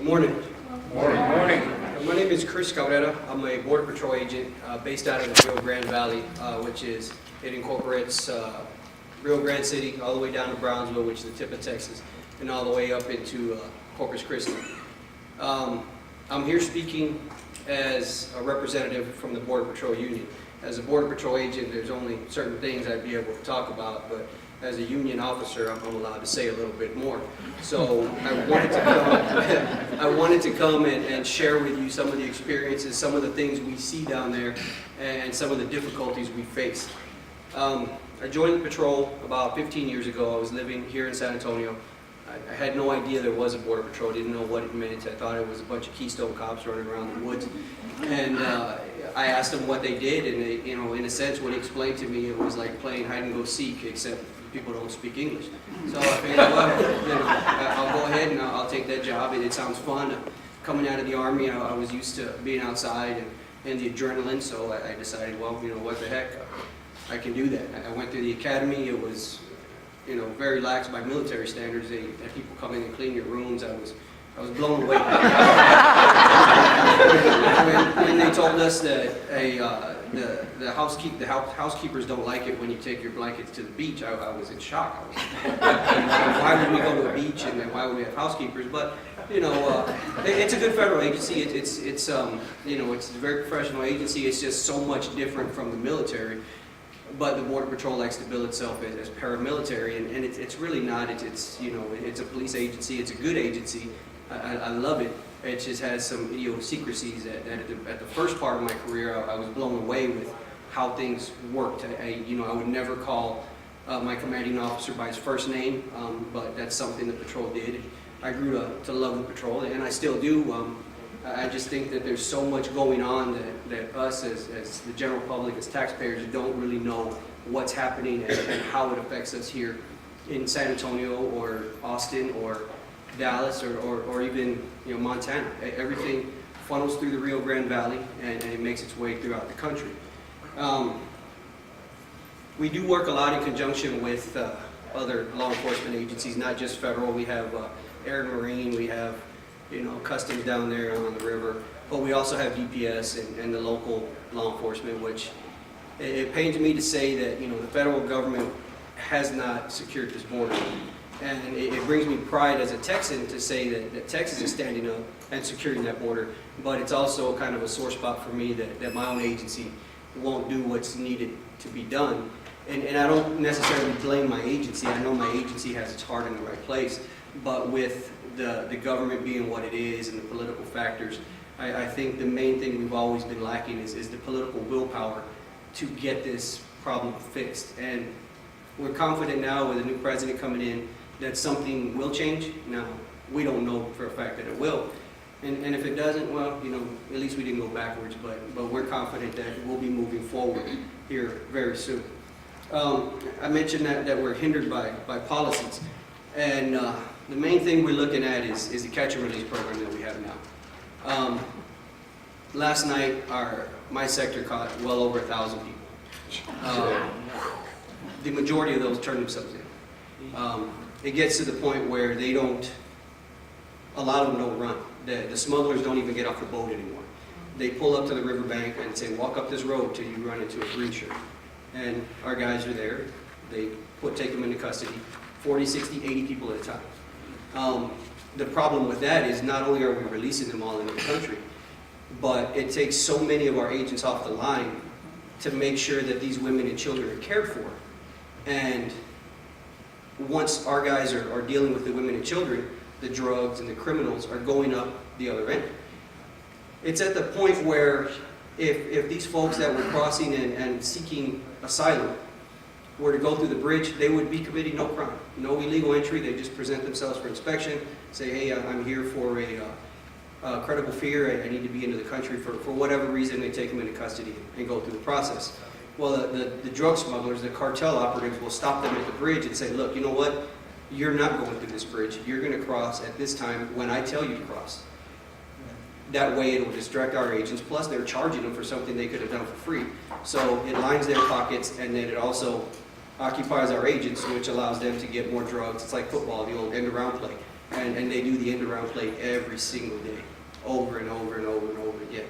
Good morning. Morning. My name is Cabrera. I'm a Border Patrol agent based out of the Rio Grande Valley, it incorporates Rio Grande City all the way down to Brownsville, which is the tip of Texas, and all the way up into Corpus Christi. I'm here speaking as a representative from the Border Patrol Union. As a Border Patrol agent, there's only certain things I'd be able to talk about, but as a union officer, I'm allowed to say a little bit more. So I wanted to come and share with you some of the experiences, some of the things we see down there, and some of the difficulties we face. I joined the patrol about 15 years ago. I was living here in San Antonio. I had no idea there was a Border Patrol. I didn't know what it meant. I thought it was a bunch of Keystone cops running around the woods. And I asked them what they did, and they, in a sense, what he explained to me, it was like playing hide and go seek, except people don't speak English. So I figured, I'll go ahead and I'll take that job. It sounds fun. Coming out of the Army, I was used to being outside and the adrenaline, so I decided, well, what the heck, I can do that. I went through the academy. It was, very lax by military standards. They had people come in and clean your rooms. I was blown away. when they told us that the housekeepers don't like it when you take your blankets to the beach, I was in shock. Why would we go to a beach and why would we have housekeepers? But it's a good federal agency. It's a very professional agency. It's just so much different from the military. But the Border Patrol likes to bill itself as paramilitary, and it's really not. It's a police agency. It's a good agency. I love it. It just has some idiosyncrasies that at the first part of my career, I was blown away with how things worked. I would never call my commanding officer by his first name, but that's something the patrol did. I grew to love the patrol, and I still do. I just think that there's so much going on that us as the general public, as taxpayers, don't really know what's happening and how it affects us here in San Antonio or Austin or Dallas or even Montana. Everything funnels through the Rio Grande Valley and it makes its way throughout the country. We do work a lot in conjunction with other law enforcement agencies, not just federal. We have Air and Marine, we have customs down there on the river, but we also have DPS and the local law enforcement, which it pains me to say that the federal government has not secured this border. And it brings me pride as a Texan to say that Texas is standing up and securing that border, but it's also kind of a sore spot for me that my own agency won't do what's needed to be done. And I don't necessarily blame my agency. I know my agency has its heart in the right place, but with the government being what it is and the political factors, I think the main thing we've always been lacking is the political willpower to get this problem fixed. And we're confident now with a new president coming in that something will change. Now, we don't know for a fact that it will. And if it doesn't, well, at least we didn't go backwards, but we're confident that we'll be moving forward here very soon. I mentioned that we're hindered by policies. And the main thing we're looking at is the catch and release program that we have now. Last night, my sector caught well over 1,000 people. The majority of those turned themselves in. It gets to the point where a lot of them don't run. The smugglers don't even get off the boat anymore. They pull up to the riverbank and say, walk up this road till you run into a green shirt. And our guys are there. They take them into custody, 40, 60, 80 people at a time. The problem with that is not only are we releasing them all into the country, but it takes so many of our agents off the line to make sure that these women and children are cared for. And once our guys are dealing with the women and children, the drugs and the criminals are going up the other end. It's at the point where if these folks that were crossing and seeking asylum were to go through the bridge, they would be committing no crime, no illegal entry. They just present themselves for inspection, say, hey, I'm here for a credible fear. I need to be into the country for whatever reason. They take them into custody and go through the process. Well, the drug smugglers, the cartel operatives will stop them at the bridge and say, look, you know what? You're not going through this bridge. You're going to cross at this time when I tell you to cross. That way it will distract our agents, plus they're charging them for something they could have done for free. So it lines their pockets, and then it also occupies our agents, which allows them to get more drugs. It's like football, the old end-around play. and they do the end-around play every single day, over and over and over and over again.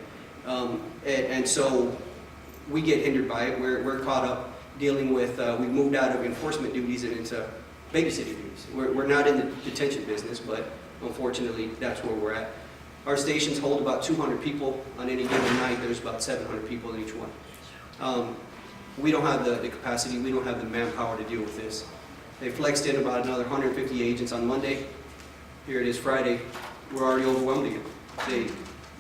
And so we get hindered by it. We're caught up dealing with, we've moved out of enforcement duties and into babysitting duties. We're not in the detention business, but unfortunately, that's where we're at. Our stations hold about 200 people on any given night. There's about 700 people in each one. We don't have the capacity, we don't have the manpower to deal with this. They flexed in about another 150 agents on Monday. Here it is Friday. We're already overwhelmed again.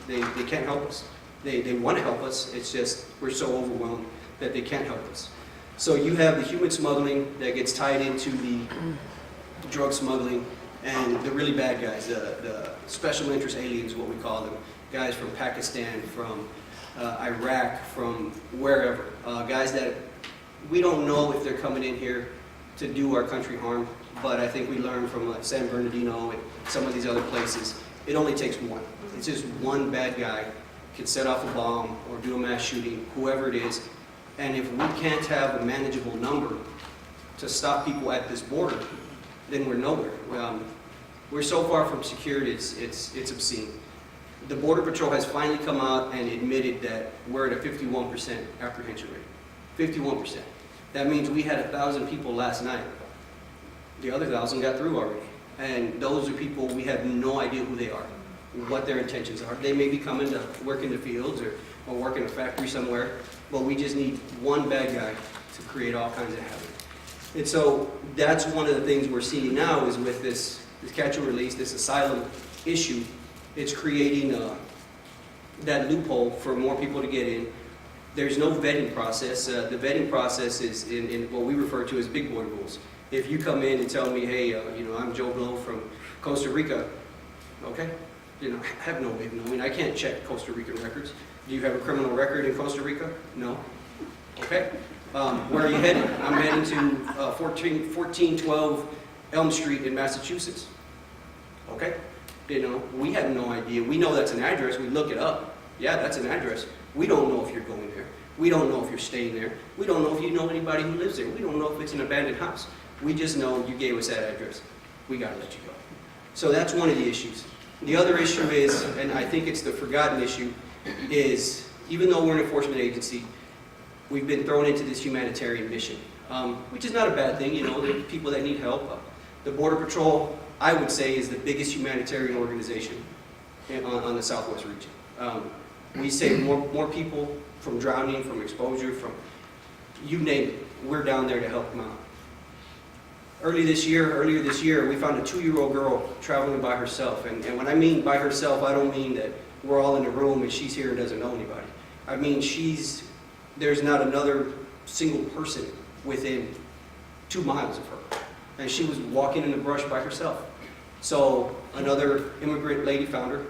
They can't help us. They want to help us, it's just we're so overwhelmed that they can't help us. So you have the human smuggling that gets tied into the drug smuggling, and the really bad guys, the special interest aliens, what we call them, guys from Pakistan, from Iraq, from wherever, guys that we don't know if they're coming in here to do our country harm, but I think we learned from San Bernardino and some of these other places, it only takes one. It's just one bad guy can set off a bomb or do a mass shooting, whoever it is, and if we can't have a manageable number to stop people at this border, then we're nowhere. We're so far from secured, it's obscene. The Border Patrol has finally come out and admitted that we're at a 51% apprehension rate. 51%. That means we had 1,000 people last night. The other 1,000 got through already. And those are people, we have no idea who they are, what their intentions are. They may be coming to work in the fields or work in a factory somewhere, but we just need one bad guy to create all kinds of havoc. And so that's one of the things we're seeing now is with this catch and release, this asylum issue, it's creating that loophole for more people to get in. There's no vetting process. The vetting process is in what we refer to as big boy rules. If you come in and tell me, hey, I'm Joe Blow from Costa Rica, okay, I have no way of knowing. I can't check Costa Rican records. Do you have a criminal record in Costa Rica? No. Okay. Where are you headed? I'm heading to 1412 Elm Street in Massachusetts. Okay. We have no idea. We know that's an address. We look it up. Yeah, that's an address. We don't know if you're going there. We don't know if you're staying there. We don't know if you know anybody who lives there. We don't know if it's an abandoned house. We just know you gave us that address. We got to let you go. So that's one of the issues. The other issue is, and I think it's the forgotten issue, is even though we're an enforcement agency, we've been thrown into this humanitarian mission, which is not a bad thing. There are people that need help. The Border Patrol, I would say, is the biggest humanitarian organization on the Southwest region. We save more people from drowning, from exposure, from you name it. We're down there to help them out. Earlier this year, we found a 2-year-old girl traveling by herself. And when I mean by herself, I don't mean that we're all in a room and she's here and doesn't know anybody. I mean there's not another single person within 2 miles of her. And she was walking in the brush by herself. So another immigrant lady found her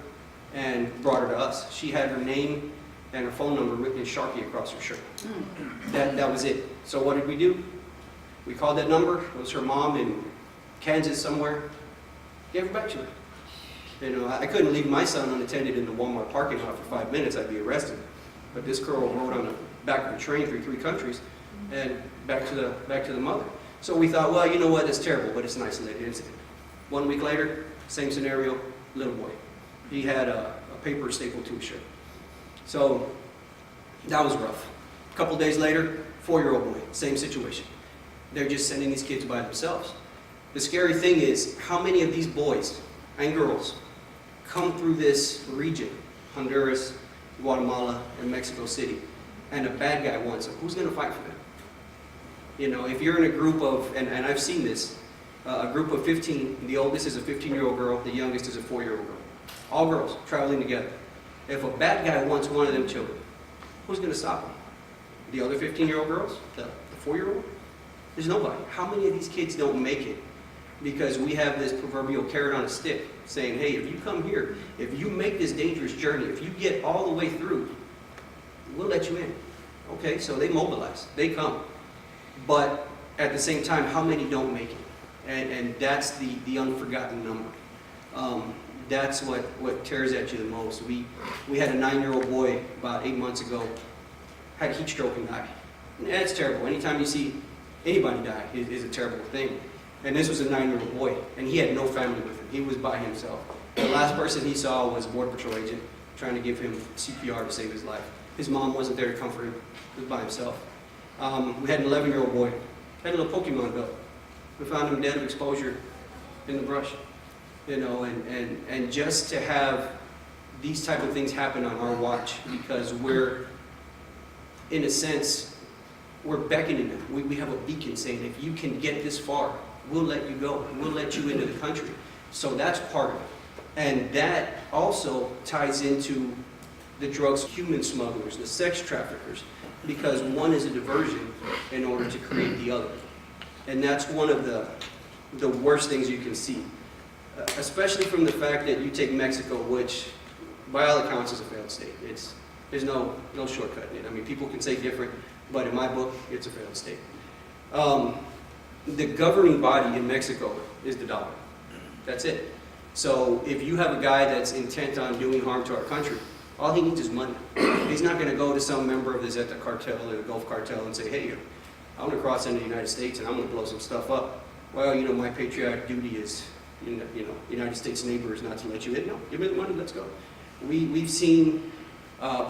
and brought her to us. She had her name and her phone number written in Sharpie across her shirt. That was it. So what did we do? We called that number. It was her mom in Kansas somewhere. Gave her back to her. I couldn't leave my son unattended in the Walmart parking lot for 5 minutes. I'd be arrested. But this girl rode on the back of a train through 3 countries and back to the mother. So we thought, well, you know what? It's terrible, but it's an isolated incident. 1 week later, same scenario, little boy. He had a paper stapled to his shirt. So that was rough. A couple days later, 4-year-old boy, same situation. They're just sending these kids by themselves. The scary thing is how many of these boys and girls come through this region, Honduras, Guatemala, and Mexico City, and a bad guy wants them. Who's going to fight for them? If you're in a group of, and I've seen this, a group of 15, the oldest is a 15-year-old girl, the youngest is a 4-year-old girl. All girls traveling together. If a bad guy wants one of them children, who's going to stop him? The other 15-year-old girls? The 4-year-old? There's nobody. How many of these kids don't make it? Because we have this proverbial carrot on a stick saying, hey, if you come here, if you make this dangerous journey, if you get all the way through, we'll let you in. Okay, so they mobilize. They come. But at the same time, how many don't make it? And that's the unforgotten number. That's what tears at you the most. We had a 9-year-old boy about 8 months ago, had a heat stroke and died. And that's terrible. Anytime you see anybody die is a terrible thing. And this was a 9-year-old boy, and he had no family with him. He was by himself. The last person he saw was a Border Patrol agent trying to give him CPR to save his life. His mom wasn't there to comfort him. He was by himself. We had an 11-year-old boy, had a little Pokemon belt. We found him dead of exposure in the brush. You know, and just to have these type of things happen on our watch, because we're, in a sense, we're beckoning them. We have a beacon saying, if you can get this far, we'll let you go. We'll let you into the country. So that's part of it. And that also ties into the drugs, human smugglers, the sex traffickers, because one is a diversion in order to create the other. And that's one of the worst things you can see, especially from the fact that you take Mexico, which by all accounts is a failed state. There's no shortcut in it. I mean, people can say different, but in my book, it's a failed state. The governing body in Mexico is the dollar. That's it. So if you have a guy that's intent on doing harm to our country, all he needs is money. He's not going to go to some member of the Zeta cartel or the Gulf cartel and say, hey, I want to cross into the United States and I'm going to blow some stuff up. Well, you know, my patriotic duty is, you know, United States neighbor is not to let you in. No, give me the money, let's go. We've seen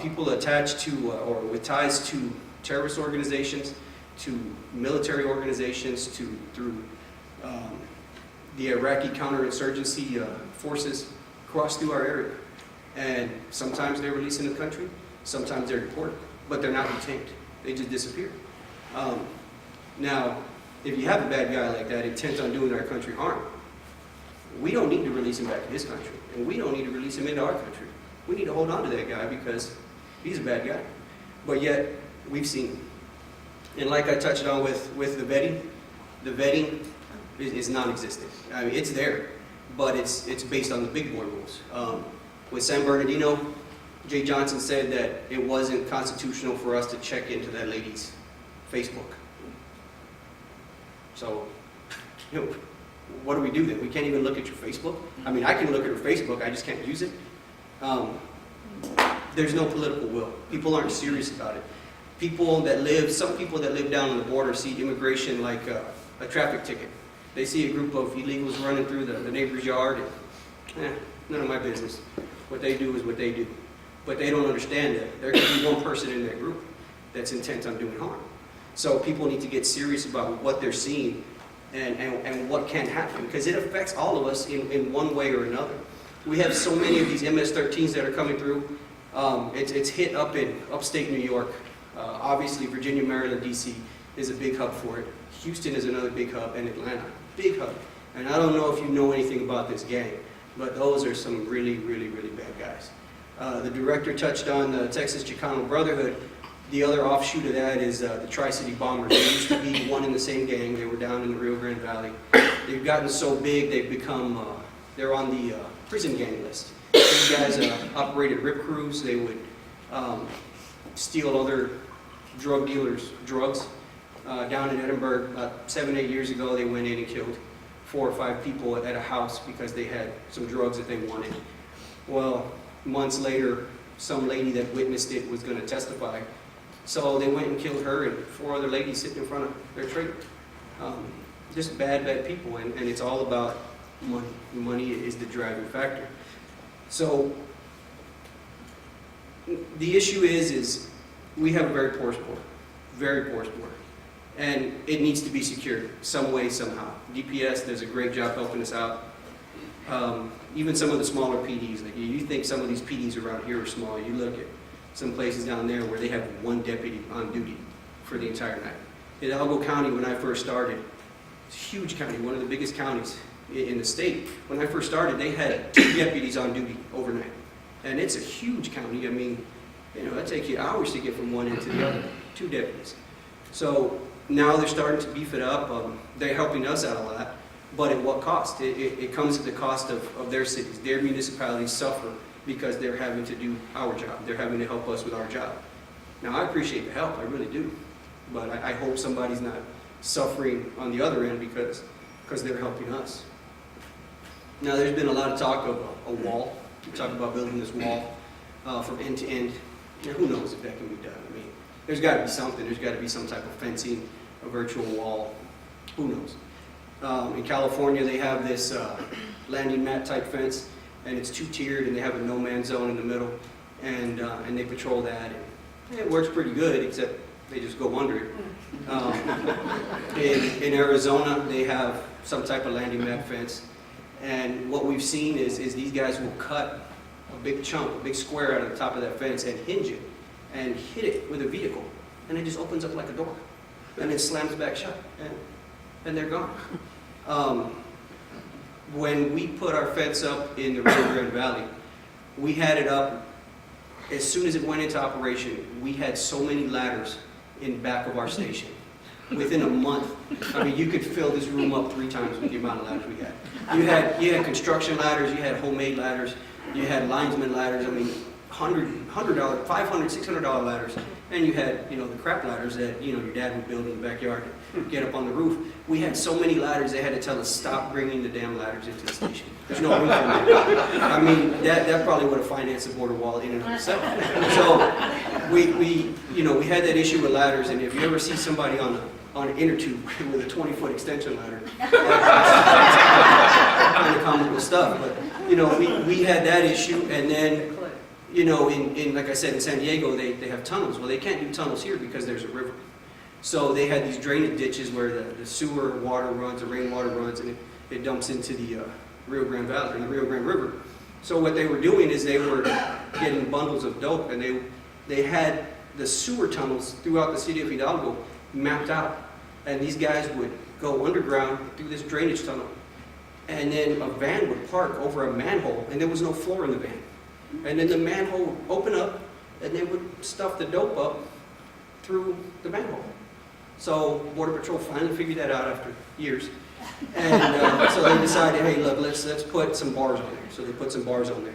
people attached to or with ties to terrorist organizations, to military organizations, through the Iraqi counterinsurgency forces cross through our area. And sometimes they're released in the country, sometimes they're deported, but they're not detained. They just disappear. Now, if you have a bad guy like that intent on doing our country harm, we don't need to release him back to his country, and we don't need to release him into our country. We need to hold on to that guy because he's a bad guy. But yet, we've seen him. And like I touched on with the vetting is non-existent. I mean, it's there, but it's based on the big boy rules. With San Bernardino, Jay Johnson said that it wasn't constitutional for us to check into that lady's Facebook. So, you know, what do we do then? We can't even look at your Facebook? I mean, I can look at her Facebook, I just can't use it. There's no political will. People aren't serious about it. Some people that live down on the border see immigration like a traffic ticket. They see a group of illegals running through the neighbor's yard and, none of my business. What they do is what they do. But they don't understand that there could be one person in that group that's intent on doing harm. So people need to get serious about what they're seeing and what can happen, because it affects all of us in one way or another. We have so many of these MS-13s that are coming through. It's hit up in upstate New York. Obviously, Virginia, Maryland, D.C. is a big hub for it. Houston is another big hub, and Atlanta, big hub. And I don't know if you know anything about this gang, but those are some really, really, really bad guys. The director touched on the Texas Chicano Brotherhood. The other offshoot of that is the Tri-City Bombers. They used to be one and the same gang. They were down in the Rio Grande Valley. They've gotten so big, they've become, they're on the prison gang list. These guys operated rip crews. They would steal other drug dealers' drugs. Down in Edinburgh, about 7-8 years ago, they went in and killed 4 or 5 people at a house because they had some drugs that they wanted. Well, months later, some lady that witnessed it was going to testify. So they went and killed her and 4 other ladies sitting in front of their trailer. Just bad, bad people, and it's all about money. Money is the driving factor. So the issue is we have a very porous border, very porous border. And it needs to be secured some way, somehow. DPS does a great job helping us out. Even some of the smaller PDs, like you think some of these PDs around here are small. You look at some places down there where they have 1 deputy on duty for the entire night. In Hidalgo County, when I first started, it's a huge county, one of the biggest counties in the state. When I first started, they had 2 deputies on duty overnight. And it's a huge county. I mean, you know, it takes you hours to get from one end to the other, 2 deputies. So now they're starting to beef it up. They're helping us out a lot, but at what cost? It comes at the cost of their cities. Their municipalities suffer because they're having to do our job. They're having to help us with our job. Now, I appreciate the help, I really do, but I hope somebody's not suffering on the other end because they're helping us. Now, there's been a lot of talk of a wall. We talk about building this wall from end to end. Now, who knows if that can be done? I mean, there's got to be something. There's got to be some type of fencing, a virtual wall. Who knows? In California, they have this landing mat type fence, and it's two-tiered, and they have a no-man zone in the middle, and they patrol that. And it works pretty good, except they just go under it. In Arizona, they have some type of landing mat fence, and what we've seen is these guys will cut a big chunk, a big square out of the top of that fence and hinge it and hit it with a vehicle, and it just opens up like a door, and it slams back shut, and they're gone. When we put our fence up in the Rio Grande Valley, we had it up, as soon as it went into operation, we had so many ladders in back of our station. Within a month, I mean, you could fill this room up 3 times with the amount of ladders we had. You had construction ladders, you had homemade ladders, you had linesman ladders, I mean, $100, $500, $600 ladders, and you had, you know, the crap ladders that, you know, your dad would build in the backyard to get up on the roof. We had so many ladders, they had to tell us, stop bringing the damn ladders into the station. There's no room for them. I mean, that probably would have financed the border wall in and of itself. So we had that issue with ladders, and if you ever see somebody on an inner tube with a 20-foot extension ladder, that's kind of comical stuff. But you know, we had that issue, and then, you know, in like I said, in San Diego, they have tunnels. Well, they can't do tunnels here because there's a river. So they had these drainage ditches where the sewer water runs, the rainwater runs, and it dumps into the Rio Grande Valley, or the Rio Grande River. So what they were doing is they were getting bundles of dope, and they had the sewer tunnels throughout the city of Hidalgo mapped out. And these guys would go underground through this drainage tunnel, and then a van would park over a manhole, and there was no floor in the van. And then the manhole would open up, and they would stuff the dope up through the manhole. So Border Patrol finally figured that out after years. And so they decided, hey, look, let's put some bars on there. So they put some bars on there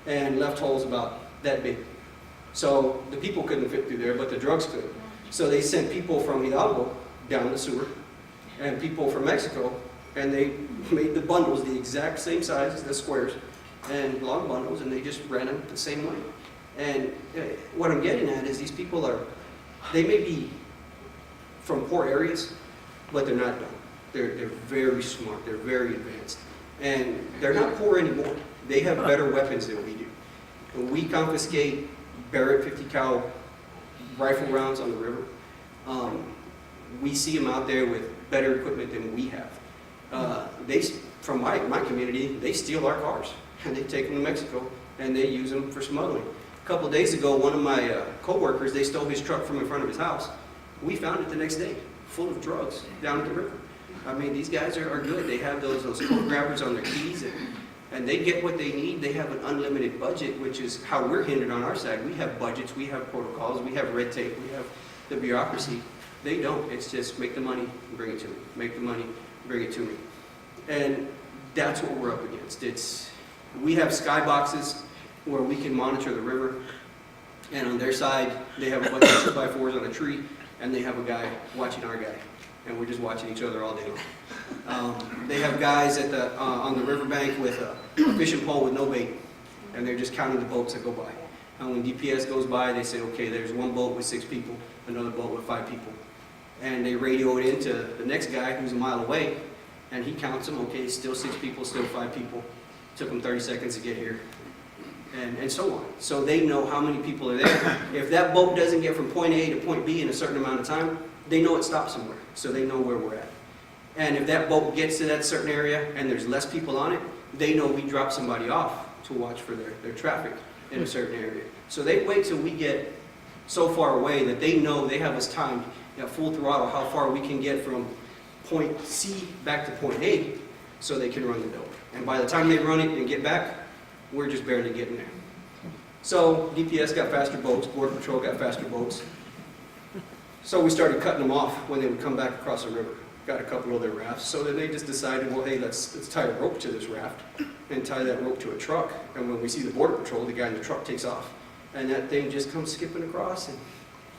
and left holes about that big. So the people couldn't fit through there, but the drugs could. So they sent people from Hidalgo down the sewer and people from Mexico, and they made the bundles the exact same size as the squares and long bundles, and they just ran them the same way. And what I'm getting at is these people they may be from poor areas, but they're not dumb. They're very smart, they're very advanced. And they're not poor anymore. They have better weapons than we do. When we confiscate Barrett 50 cal rifle rounds on the river, we see them out there with better equipment than we have. From my community, they steal our cars, and they take them to Mexico, and they use them for smuggling. A couple of days ago, one of my co-workers, they stole his truck from in front of his house. We found it the next day, full of drugs down at the river. I mean, these guys are good. They have those code grabbers on their keys, and they get what they need. They have an unlimited budget, which is how we're hindered on our side. We have budgets, we have protocols, we have red tape, we have the bureaucracy. They don't. It's just make the money and bring it to me. Make the money, bring it to me. And that's what we're up against. We have skyboxes where we can monitor the river, and on their side, they have a bunch of 2x4s on a tree, and they have a guy watching our guy. And we're just watching each other all day long. They have guys on the riverbank with a fishing pole with no bait, and they're just counting the boats that go by. And when DPS goes by, they say, okay, there's one boat with 6 people, another boat with 5 people. And they radio it into the next guy who's a mile away, and he counts them, okay, still 6 people, still 5 people. Took them 30 seconds to get here, and so on. So they know how many people are there. If that boat doesn't get from point A to point B in a certain amount of time, they know it stops somewhere, so they know where we're at. And if that boat gets to that certain area and there's less people on it, they know we drop somebody off to watch for their traffic in a certain area. So they wait till we get so far away that they know they have us timed at full throttle how far we can get from point C back to point A so they can run the dope. And by the time they run it and get back, we're just barely getting there. So DPS got faster boats, Border Patrol got faster boats. So we started cutting them off when they would come back across the river. Got a couple of their rafts. So then they just decided, well, hey, let's tie a rope to this raft and tie that rope to a truck. And when we see the Border Patrol, the guy in the truck takes off. And that thing just comes skipping across,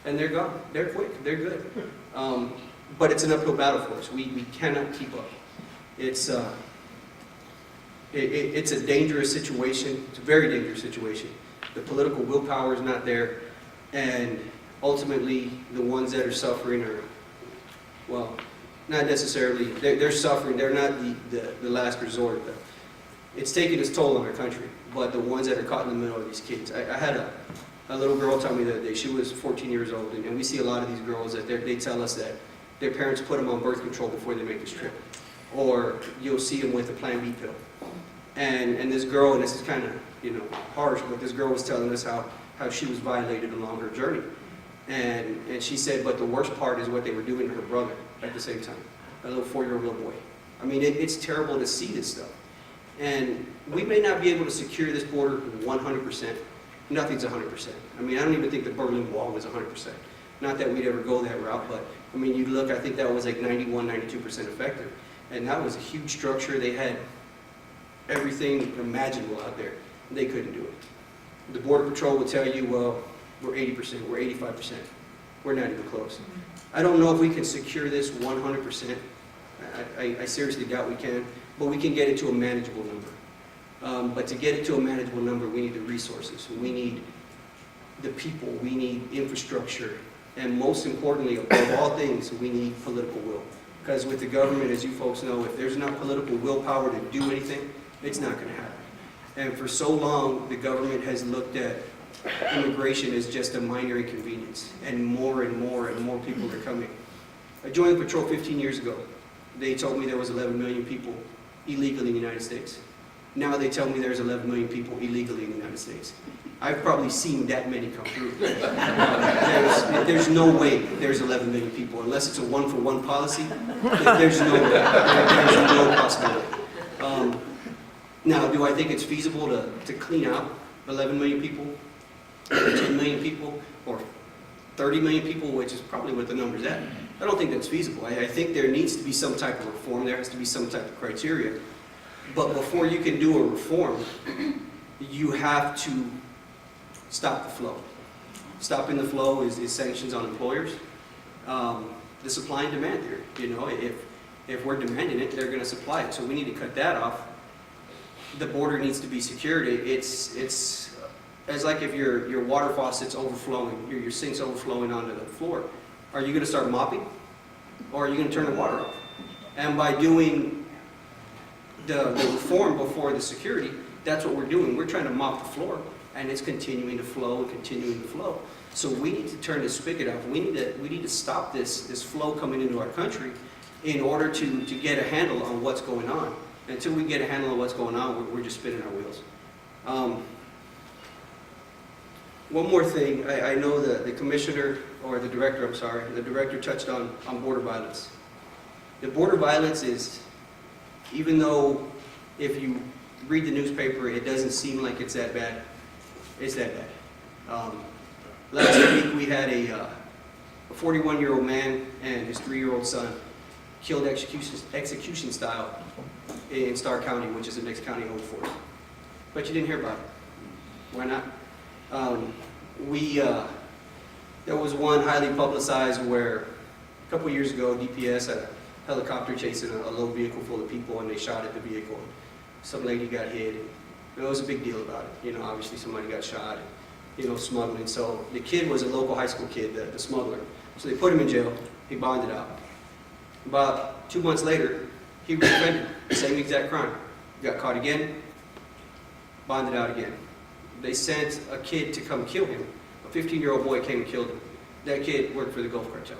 and they're gone. They're quick. They're good. But it's an uphill battle for us. We cannot keep up. It's a dangerous situation. It's a very dangerous situation. The political willpower is not there. And ultimately, the ones that are suffering are, well, not necessarily, they're suffering, they're not the last resort. It's taking its toll on our country, but the ones that are caught in the middle are these kids. I had a little girl tell me the other day, she was 14 years old, and we see a lot of these girls that they tell us that their parents put them on birth control before they make this trip. Or you'll see them with a Plan B pill. And this girl, and this is kind of, harsh, but this girl was telling us how she was violated along her journey. And she said, but the worst part is what they were doing to her brother at the same time, a little 4-year-old little boy. I mean, it's terrible to see this stuff. And we may not be able to secure this border 100%. Nothing's 100%. I mean, I don't even think the Berlin Wall was 100%. Not that we'd ever go that route, but I mean, you look, I think that was like 91, 92% effective. And that was a huge structure. They had everything imaginable out there. They couldn't do it. The Border Patrol will tell you, well, we're 80%, we're 85%. We're not even close. I don't know if we can secure this 100%. I seriously doubt we can, but we can get it to a manageable number. But to get it to a manageable number, we need the resources. We need the people. We need infrastructure. And most importantly, above all things, we need political will. Because with the government, as you folks know, if there's not political willpower to do anything, it's not going to happen. And for so long, the government has looked at immigration as just a minor inconvenience. And more people are coming. I joined the patrol 15 years ago. They told me there was 11 million people illegally in the United States. Now they tell me there's 11 million people illegally in the United States. I've probably seen that many come through. There's no way there's 11 million people, unless it's a one-for-one policy. There's no way. There's no possibility. Now, do I think it's feasible to clean out 11 million people, or 10 million people, or 30 million people, which is probably what the number's at? I don't think that's feasible. I think there needs to be some type of reform. There has to be some type of criteria. But before you can do a reform, you have to stop the flow. Stopping the flow is sanctions on employers. The supply and demand theory. If we're demanding it, they're going to supply it. So we need to cut that off. The border needs to be secured. It's as like if your water faucet's overflowing, your sink's overflowing onto the floor. Are you going to start mopping, or are you going to turn the water off? And by doing the reform before the security, that's what we're doing. We're trying to mop the floor, and it's continuing to flow and continuing to flow. So we need to turn this spigot off. We need to stop this flow coming into our country in order to get a handle on what's going on. Until we get a handle on what's going on, we're just spinning our wheels. One more thing. I know the commissioner, or the director, I'm sorry, the director touched on border violence. The border violence is, even though if you read the newspaper, it doesn't seem like it's that bad, it's that bad. Last week we had a 41-year-old man and his 3-year-old son killed execution style in Starr County, which is the next county over for us. But you didn't hear about it. Why not? There was one highly publicized where a couple years ago DPS had a helicopter chasing a low vehicle full of people, and they shot at the vehicle. Some lady got hit. It was a big deal about it. Obviously somebody got shot, smuggling. So the kid was a local high school kid, the smuggler. So they put him in jail. He bonded out. About 2 months later, he reoffended, same exact crime. Got caught again, bonded out again. They sent a kid to come kill him. A 15-year-old boy came and killed him. That kid worked for the Gulf Cartel.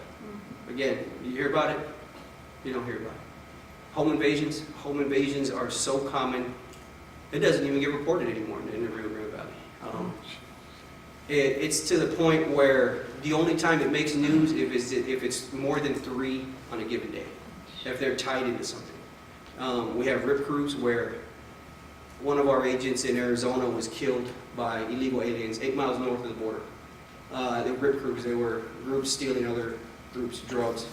Again, you hear about it? You don't hear about it. Home invasions are so common, it doesn't even get reported anymore in the Rio Grande Valley. It's to the point where the only time it makes news if it's more than 3 on a given day, if they're tied into something. We have RIP crews where one of our agents in Arizona was killed by illegal aliens 8 miles north of the border. The RIP crews, they were groups stealing other groups' drugs.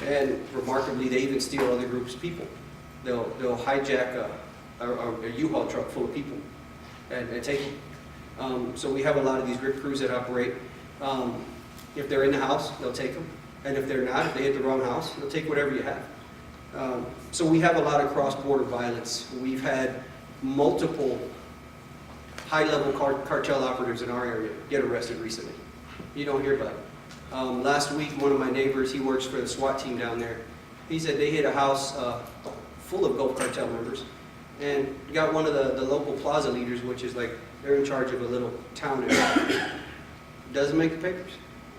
And remarkably, they even steal other groups' people. They'll hijack a U-Haul truck full of people and take them. So we have a lot of these RIP crews that operate. If they're in the house, they'll take them. And if they're not, if they hit the wrong house, they'll take whatever you have. So we have a lot of cross-border violence. We've had multiple high-level cartel operatives in our area get arrested recently. You don't hear about it. Last week, one of my neighbors, he works for the SWAT team down there, He said they hit a house full of Gulf Cartel members, and got one of the local plaza leaders, which is like, they're in charge of a little town area. Doesn't make the papers,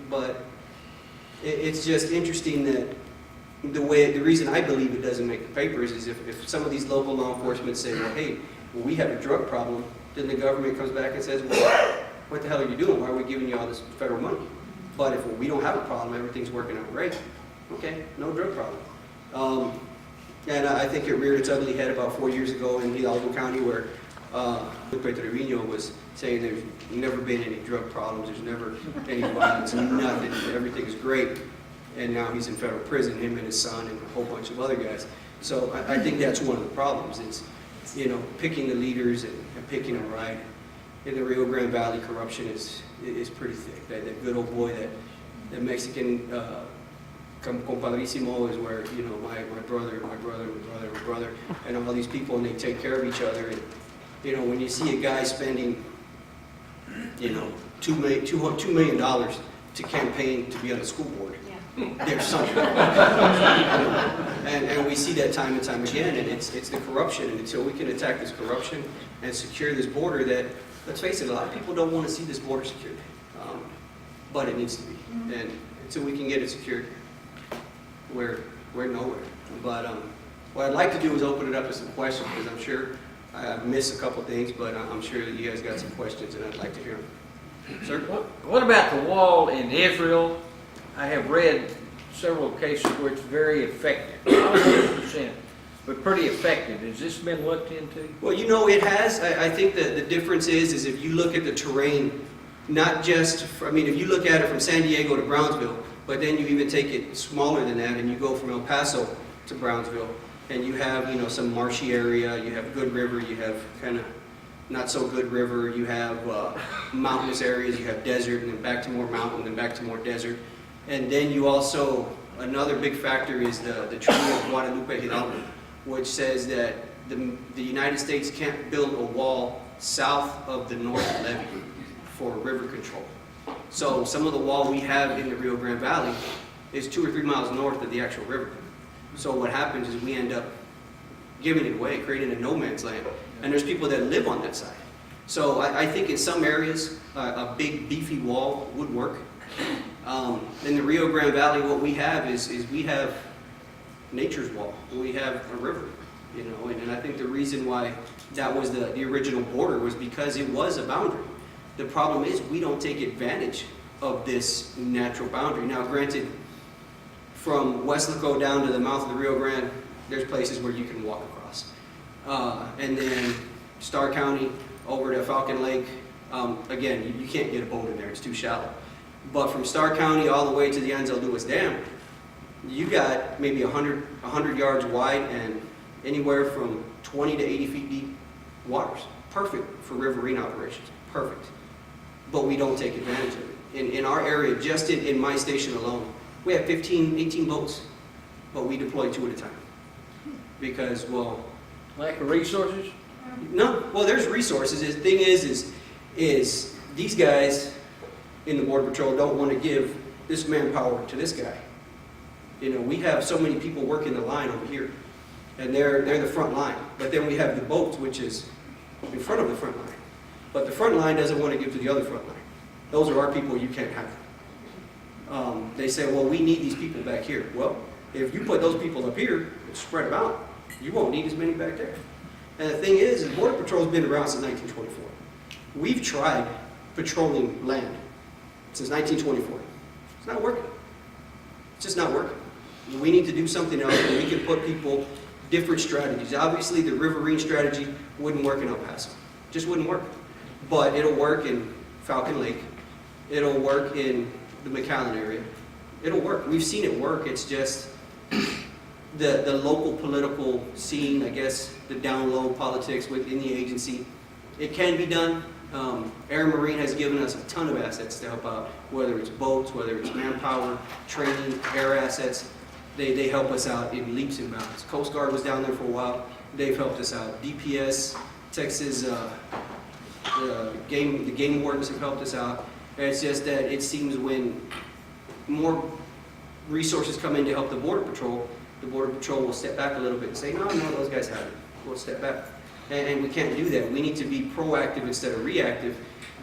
but it's just interesting that the reason I believe it doesn't make the papers is if some of these local law enforcement say, well, hey, we have a drug problem, then the government comes back and says, well, what the hell are you doing? Why are we giving you all this federal money? But if we don't have a problem, everything's working out great, okay, no drug problem. And I think it reared its ugly head about 4 years ago in Hidalgo County, where Lupe Trevino was saying there's never been any drug problems, there's never any violence, nothing, everything's great. And now he's in federal prison, him and his son and a whole bunch of other guys. So I think that's one of the problems, is, you know, picking the leaders and picking them right. In the Rio Grande Valley, corruption is pretty thick. That good old boy, that Mexican compadrísimo is where, you know, my brother, and all these people, and they take care of each other. And, you know, when you see a guy spending, you know, $2 million to campaign to be on the school board, there's something. And we see that time and time again, and it's the corruption. And until we can attack this corruption and secure this border, that, let's face it, a lot of people don't want to see this border secured, but it needs to be. And until we can get it secured, we're nowhere. But what I'd like to do is open it up to some questions, because I'm sure I've missed a couple things, but I'm sure that you guys got some questions, and I'd like to hear them. Sir? What about the wall in Israel? I have read several cases where it's very effective, not 100%, but pretty effective. Has this been looked into? Well, you know, it has. I think that the difference is if you look at the terrain, not just, I mean, if you look at it from San Diego to Brownsville, but then you even take it smaller than that, and you go from El Paso to Brownsville, and you have, you know, some marshy area, you have good river, you have kind of not so good river, you have mountainous areas, you have desert, and then back to more mountain, and back to more desert. And then you also, another big factor is the Treaty of Guadalupe Hidalgo, which says that the United States can't build a wall south of the North Levee for river control. So some of the wall we have in the Rio Grande Valley is 2 or 3 miles north of the actual river. So what happens is we end up giving it away, creating a no man's land. And there's people that live on that side. So I think in some areas, a big beefy wall would work. In the Rio Grande Valley, what we have is we have nature's wall. We have a river, you know, and I think the reason why that was the original border was because it was a boundary. The problem is we don't take advantage of this natural boundary. Now, granted, from Weslaco down to the mouth of the Rio Grande, there's places where you can walk across. And then Starr County over to Falcon Lake, again, you can't get a boat in there, it's too shallow. But from Starr County all the way to the Ansel Lewis Dam, you got maybe 100 yards wide and anywhere from 20 to 80 feet deep waters. Perfect for riverine operations, perfect. But we don't take advantage of it. In our area, just in my station alone, we have 15, 18 boats, but we deploy 2 at a time. Because, well... Lack of resources? No, well, there's resources. The thing is these guys in the Border Patrol don't want to give this manpower to this guy. You know, we have so many people working the line over here, and they're the front line. But then we have the boats, which is in front of the front line. But the front line doesn't want to give to the other front line. Those are our people, you can't have them. They say, well, we need these people back here. Well, if you put those people up here and spread them out, you won't need as many back there. And the thing is Border Patrol's been around since 1924. We've tried patrolling land since 1924. It's not working. It's just not working. We need to do something else where we can put people, different strategies. Obviously, the riverine strategy wouldn't work in El Paso. Just wouldn't work. But it'll work in Falcon Lake. It'll work in the McAllen area. It'll work. We've seen it work. It's just the local political scene, I guess, the down low politics within the agency. It can be done. Air and Marine has given us a ton of assets to help out, whether it's boats, whether it's manpower, training, air assets. They help us out in leaps and bounds. Coast Guard was down there for a while. They've helped us out. DPS, Texas, the game wardens have helped us out. And it's just that it seems when more resources come in to help the Border Patrol, the Border Patrol will step back a little bit and say, no, those guys have it. We'll step back. And we can't do that. We need to be proactive instead of reactive,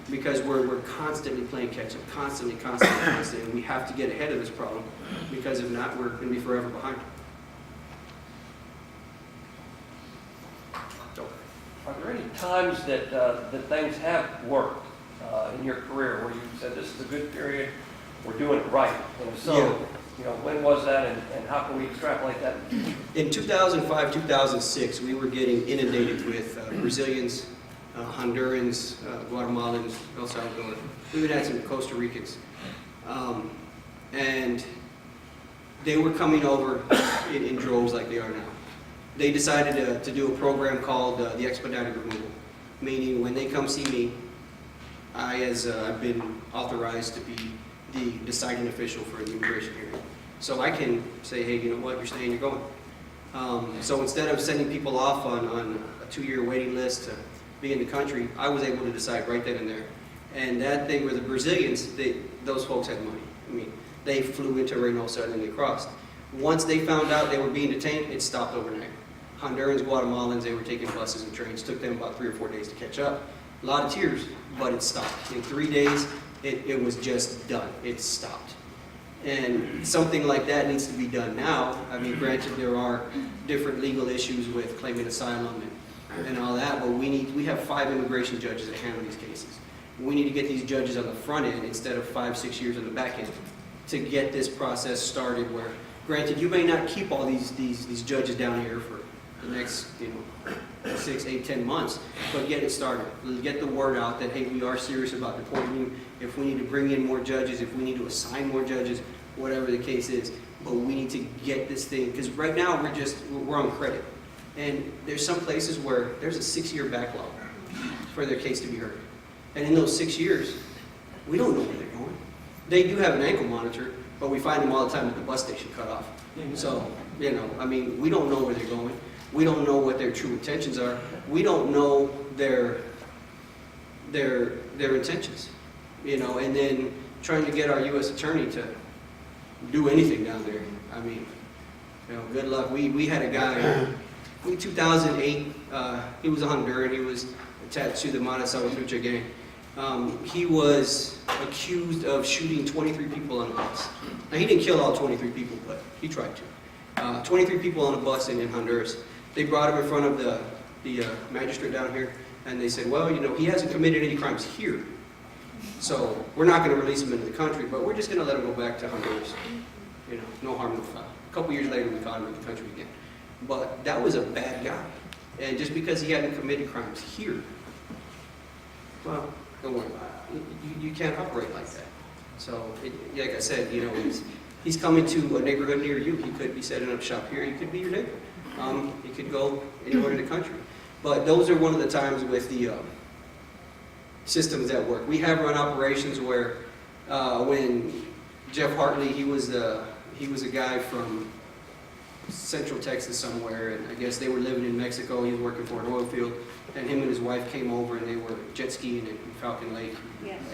because we're constantly playing catch up, constantly, and we have to get ahead of this problem, because if not, we're going to be forever behind. So, Are there any times that things have worked in your career where you said this is a good period, we're doing it right? And if so, Yeah. When was that, and how can we extrapolate that? in 2005, 2006, we were getting inundated with Brazilians, Hondurans, Guatemalans, El Salvador. We even had some Costa Ricans. And they were coming over in droves like they are now. They decided to do a program called the expedited removal, meaning when they come see me, I've been authorized to be the deciding official for the immigration hearing. So I can say, hey, you know what, you're staying, you're going. So instead of sending people off on a 2-year waiting list to be in the country, I was able to decide right then and there. And that thing with the Brazilians, those folks had money. I mean, they flew into Reynosa and then they crossed. Once they found out they were being detained, it stopped overnight. Hondurans, Guatemalans, they were taking buses and trains. Took them about 3 or 4 days to catch up. A lot of tears, but it stopped. In 3 days, it was just done. It stopped. And something like that needs to be done now. I mean, granted, there are different legal issues with claiming asylum and all that, but we have 5 immigration judges that handle these cases. We need to get these judges on the front end instead of 5-6 years on the back end to get this process started where, granted, you may not keep all these judges down here for the next 6, 8, 10 months, but get it started. Get the word out that, hey, we are serious about deporting you. If we need to bring in more judges, if we need to assign more judges, whatever the case is, but we need to get this thing, because right now we're on credit. And there's some places where there's a 6-year backlog for their case to be heard. And in those 6 years, we don't know where they're going. They do have an ankle monitor, but we find them all the time at the bus station cut off. So, I mean, we don't know where they're going. We don't know what their true intentions are. We don't know their intentions, and then trying to get our U.S. attorney to do anything down there. I mean, good luck. We had a guy in 2008, he was a Honduran, he was attached to the Mata Salvatrucha gang. He was accused of shooting 23 people on a bus. Now, he didn't kill all 23 people, but he tried to. 23 people on a bus in Honduras. They brought him in front of the magistrate down here, and they said, well, he hasn't committed any crimes here, so we're not going to release him into the country, but we're just going to let him go back to Honduras. No harm, no foul. A couple years later, we found him in the country again. But that was a bad guy, and just because he hadn't committed crimes here, well, don't worry about it. You can't operate like that. So, like I said, he's coming to a neighborhood near you. He could be setting up shop here. He could be your neighbor. He could go anywhere in the country. But those are one of the times with the systems that work. We have run operations where when Jeff Hartley, he was a guy from Central Texas somewhere, and I guess they were living in Mexico. He was working for an oil field, and him and his wife came over, and they were jet skiing in Falcon Lake,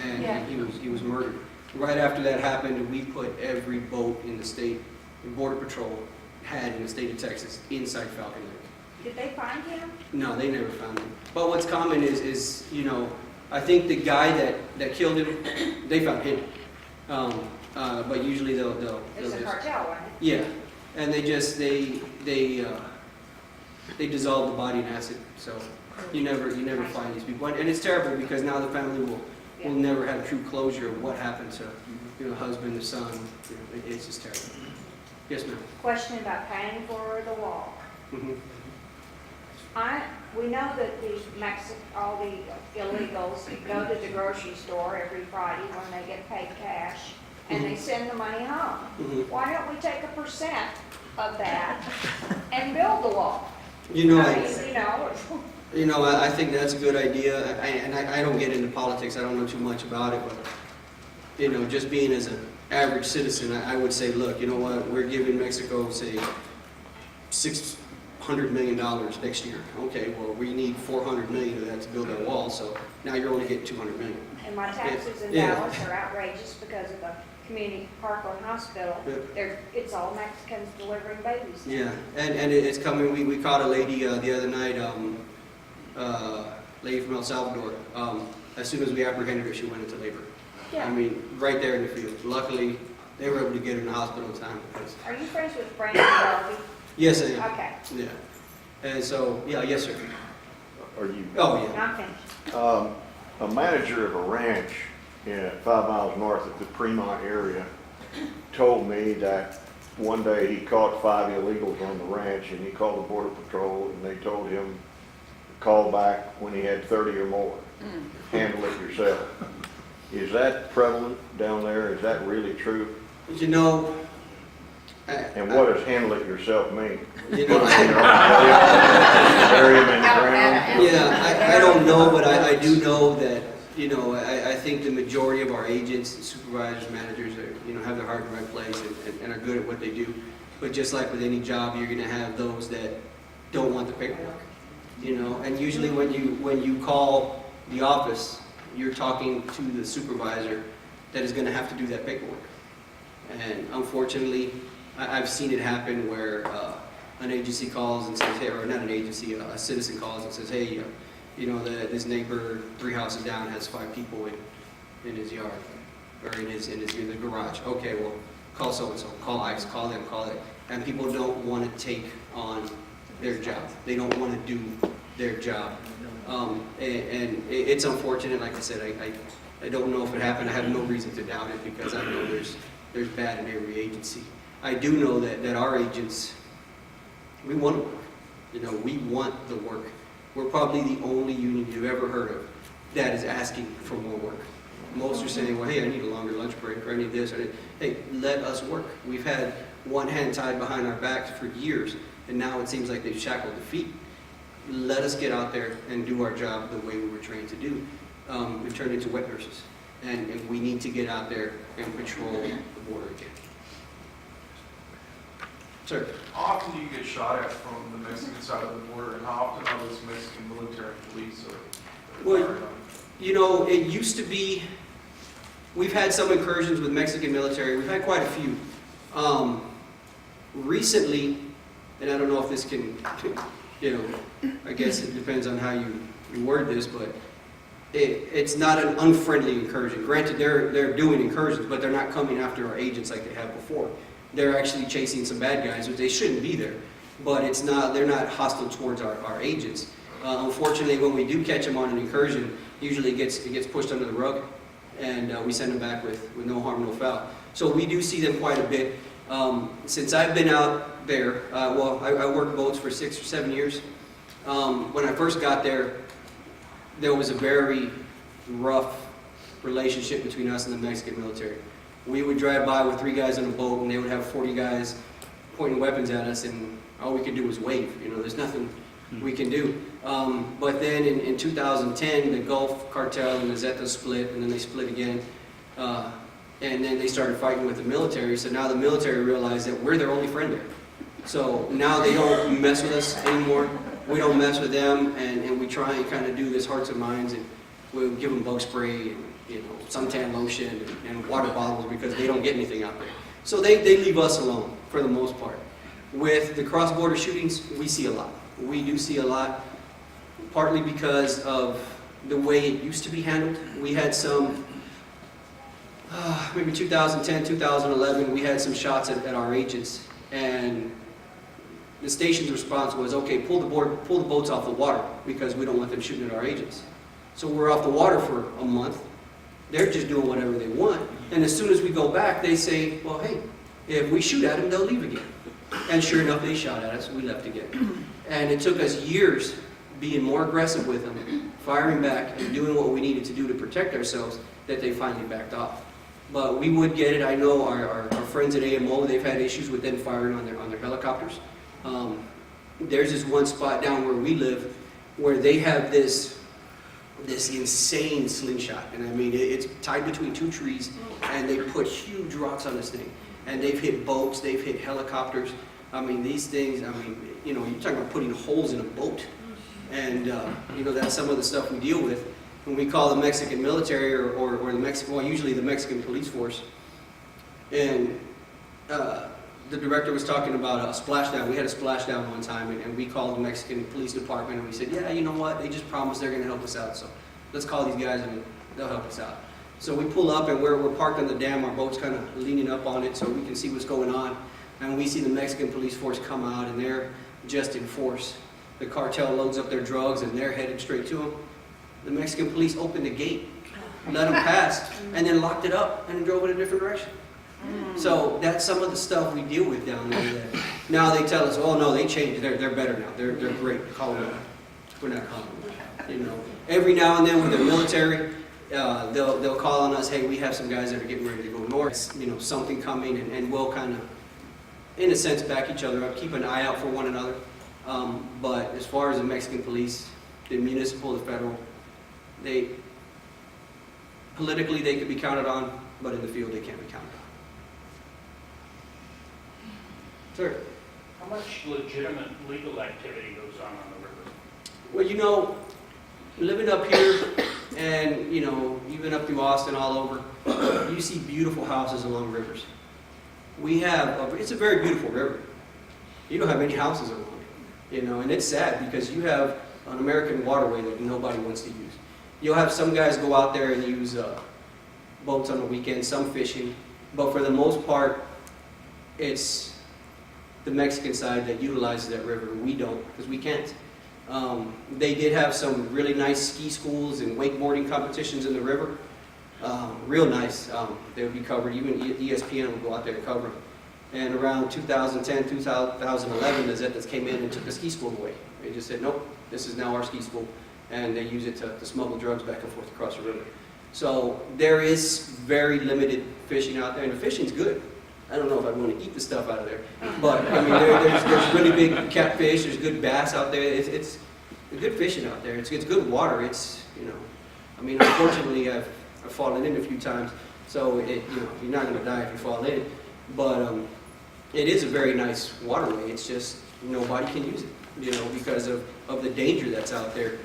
and he was murdered. Right after that happened, we put every boat in the state, the Border Patrol had in the state of Texas inside Falcon Lake. Did they find him? No, they never found him. But what's common is I think the guy that killed him, they found him. But usually they'll It's a cartel, wasn't it? yeah, and they dissolve the body in acid. So you never find these people, and it's terrible because now the family will never have true closure of what happened to the husband, the son. It's just terrible. Yes, ma'am. Question about paying for the wall. Mm-hmm. We know that all the illegals go to the grocery store every Friday when they get paid cash, and they send the money home. Mm-hmm. Why don't we take 1% of that and build the wall? I think that's a good idea, I don't get into politics. I don't know too much about it, but just being as an average citizen, I would say, look, you know what? We're giving Mexico, say, $600 million next year. Okay, well, we need $400 million of that to build that wall, so now you're only getting $200 million. And my taxes in Dallas are outrageous because of the community Parkland Hospital, Yeah. it's all Mexicans delivering babies. Yeah, and it's coming, we caught a lady the other night, lady from El Salvador. As soon as we apprehended her, she went into labor. I Yeah. mean, right there in the field. Luckily, they were able to get her in the hospital in time. Because, Are you friends with Brandon Darby? yes, I am. Okay, Yeah. And so, yeah, yes, sir. Are you, Oh, yeah. I'm finished. a manager of a ranch 5 miles north of the Fremont area told me that one day he caught 5 illegals on the ranch, and he called the Border Patrol, and they told him to call back when he had 30 or more. Handle it yourself. Is that prevalent down there? Is that really true? But you know, And what does handle it yourself mean? you know, Bury him in the ground? yeah, I don't know, but I do know that, you know, I think the majority of our agents, supervisors, managers are, you know, have their heart in the right place and are good at what they do. But just like with any job, you're gonna have those that don't want the paperwork, you know? And usually when you call the office, you're talking to the supervisor that is gonna have to do that paperwork. And unfortunately, I've seen it happen where an agency calls and says, hey, or not an agency, a citizen calls and says, hey, you know, this neighbor 3 houses down has 5 people in his yard, or in the garage. Okay, well, call so-and-so, call ICE, call them, call it. And people don't want to take on their job. They don't want to do their job. And it's unfortunate, like I said, I don't know if it happened. I have no reason to doubt it because I know there's bad in every agency. I do know that our agents, we want to work. You know, we want the work. We're probably the only union you've ever heard of that is asking for more work. Most are saying, well, hey, I need a longer lunch break, or I need this, or hey, let us work. We've had one hand tied behind our backs for years, and now it seems like they've shackled the feet. Let us get out there and do our job the way we were trained to do. We've turned into wet nurses, and we need to get out there and patrol the border again. Sir? How often do you get shot at from the Mexican side of the border, and how often are those Mexican military police Well, fired on? you know, it used to be, we've had some incursions with Mexican military. We've had quite a few. Recently, and I don't know if this can, you know, I guess it depends on how you word this, but it's not an unfriendly incursion. Granted, they're doing incursions, but they're not coming after our agents like they have before. They're actually chasing some bad guys, which they shouldn't be there. But they're not hostile towards our agents. Unfortunately, when we do catch them on an incursion, usually it gets pushed under the rug, and we send them back with no harm, no foul. So we do see them quite a bit. Since I've been out there, I worked boats for 6 or 7 years. When I first got there was a very rough relationship between us and the Mexican military. We would drive by with 3 guys on a boat, and they would have 40 guys pointing weapons at us, and all we could do was wave. You know, there's nothing we can do. But then in 2010, the Gulf Cartel and the Zetas split, and then they split again. And then they started fighting with the military, so now the military realized that we're their only friend there. So now they don't mess with us anymore. We don't mess with them, and we try and kind of do this hearts and minds, and we'll give them bug spray and, you know, suntan lotion and water bottles because they don't get anything out there. So they leave us alone for the most part. With the cross-border shootings, we see a lot. We do see a lot, partly because of the way it used to be handled. We had some, maybe 2010, 2011, we had some shots at our agents, and the station's response was, okay, pull the boats off the water because we don't want them shooting at our agents. So we're off the water for a month. They're just doing whatever they want. And as soon as we go back, they say, well, hey, if we shoot at them, they'll leave again. And sure enough, they shot at us. We left again. And it took us years being more aggressive with them, firing back and doing what we needed to do to protect ourselves, that they finally backed off. But we would get it. I know our friends at AMO, they've had issues with them firing on their helicopters. There's this one spot down where we live where they have this insane slingshot, and I mean it's tied between 2 trees, and they put huge rocks on this thing, and they've hit boats, they've hit helicopters. I mean, these things, I mean, you know, you're talking about putting holes in a boat, and you know, that's some of the stuff we deal with. When we call the Mexican military or the Mexican, well, usually the Mexican police force, And the director was talking about a splashdown. We had a splashdown one time, and we called the Mexican police department, and we said, yeah, you know what? They just promised they're going to help us out, so let's call these guys, and they'll help us out. So we pull up, and we're parked on the dam. Our boat's kind of leaning up on it so we can see what's going on. And we see the Mexican police force come out, and they're just in force. The cartel loads up their drugs, and they're headed straight to them. The Mexican police opened the gate, let them pass, and then locked it up and drove in a different direction. So that's some of the stuff we deal with down there. That now they tell us, oh no, they changed. They're better now. They're great. Call them. We're not calling them. You know, every now and then with the military, they'll call on us. Hey, we have some guys that are getting ready to go north. You know, something coming, and we'll kind of, in a sense, back each other up, keep an eye out for one another. But as far as the Mexican police, the municipal, the federal, politically they could be counted on, but in the field they can't be counted on. Sir? How much legitimate legal activity goes on the river? Well, you know, living up here and, you know, even up through Austin, all over, you see beautiful houses along rivers. It's a very beautiful river. You don't have any houses along it, you know, and it's sad because you have an American waterway that nobody wants to use. You'll have some guys go out there and use boats on the weekend, some fishing, but for the most part, it's the Mexican side that utilizes that river. We don't, because we can't. They did have some really nice ski schools and wakeboarding competitions in the river. Real nice. They would be covered. Even ESPN would go out there to cover them. And around 2010, 2011, the Zetas came in and took the ski school away. They just said, nope, this is now our ski school. And they use it to smuggle drugs back and forth across the river. So there is very limited fishing out there, and the fishing's good. I don't know if I want to eat the stuff out of there, but I mean, there's really big catfish. There's good bass out there. It's good fishing out there. It's good water. It's, you know, I mean, unfortunately, I've fallen in a few times, so you know, you're not going to die if you fall in. But it is a very nice waterway. It's just nobody can use it, you know, because of the danger that's out there.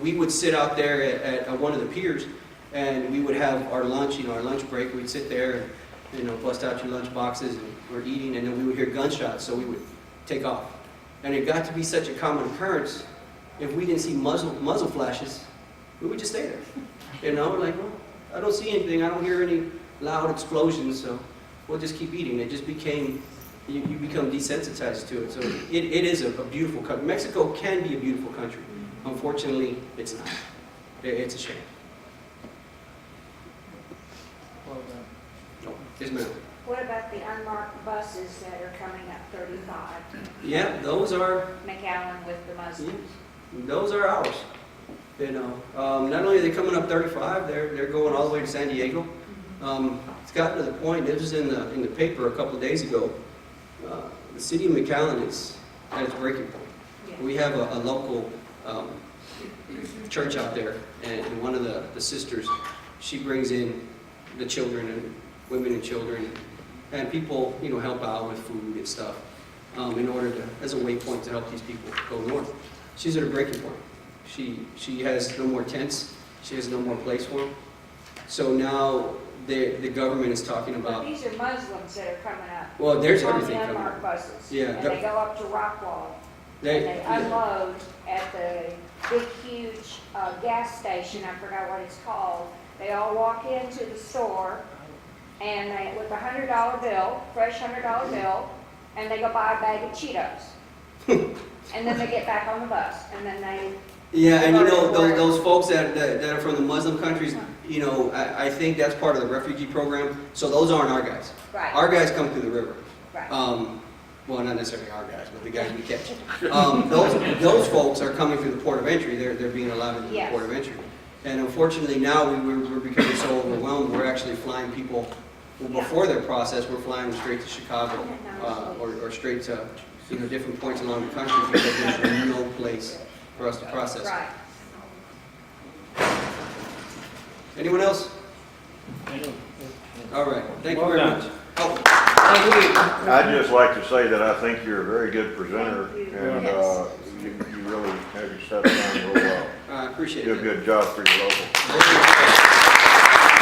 We would sit out there at one of the piers, and we would have our lunch, you know, our lunch break. We'd sit there and, you know, bust out your lunch boxes, and we're eating, and then we would hear gunshots, so we would take off. And it got to be such a common occurrence, if we didn't see muzzle flashes, we would just stay there. You know, like, well, I don't see anything, I don't hear any loud explosions, so we'll just keep eating. It just became, you become desensitized to it. So it is a beautiful country. Mexico can be a beautiful country. Unfortunately, it's not. It's a shame. Well done. Yes, ma'am. What about the unmarked buses that are coming up 35? Yeah, those are McAllen with the Muslims. those are ours. You know, not only are they coming up 35, they're going all the way to San Diego. It's gotten to the point. It was in the paper a couple of days ago. The city of McAllen is at its breaking point. Yeah. We have a local church out there, and one of the sisters, she brings in the children and women and children, and people, you know, help out with food and stuff in order to, as a waypoint to help these people go north. She's at a breaking point. She has no more tents. She has no more place for them. So now the government is talking But about. these are Muslims that are coming up. Well, there's on everything the coming unmarked up. buses. Yeah, And they go up to Rockwall. And they yeah. unload at the big, huge gas station, I forgot what it's called. They all walk into the store, and they, with a $100 bill, fresh $100 bill, and they go buy a bag of Cheetos. And then they get back on the bus, and then they... Yeah, and you know, those folks that are from the Muslim countries, you know, I think that's part of the refugee program. So those aren't our guys. Right. Our guys come through the river. Right. Well, not necessarily our guys, but the guys we catch. Those folks are coming through the port of entry. They're being allowed into the Yes. port of entry. And unfortunately now we're becoming so overwhelmed, we're actually flying people, well, before their process, we're flying them straight to Chicago or straight to, you know, different points along the country because there's no place for us to process. Right. Anyone else? All right, thank you Well very done. much. Oh, I'd just like to say that I think you're a very good presenter, Thank you. and Yes. you really have your stuff done real well. I appreciate Do a it. good job for your local. Thank you.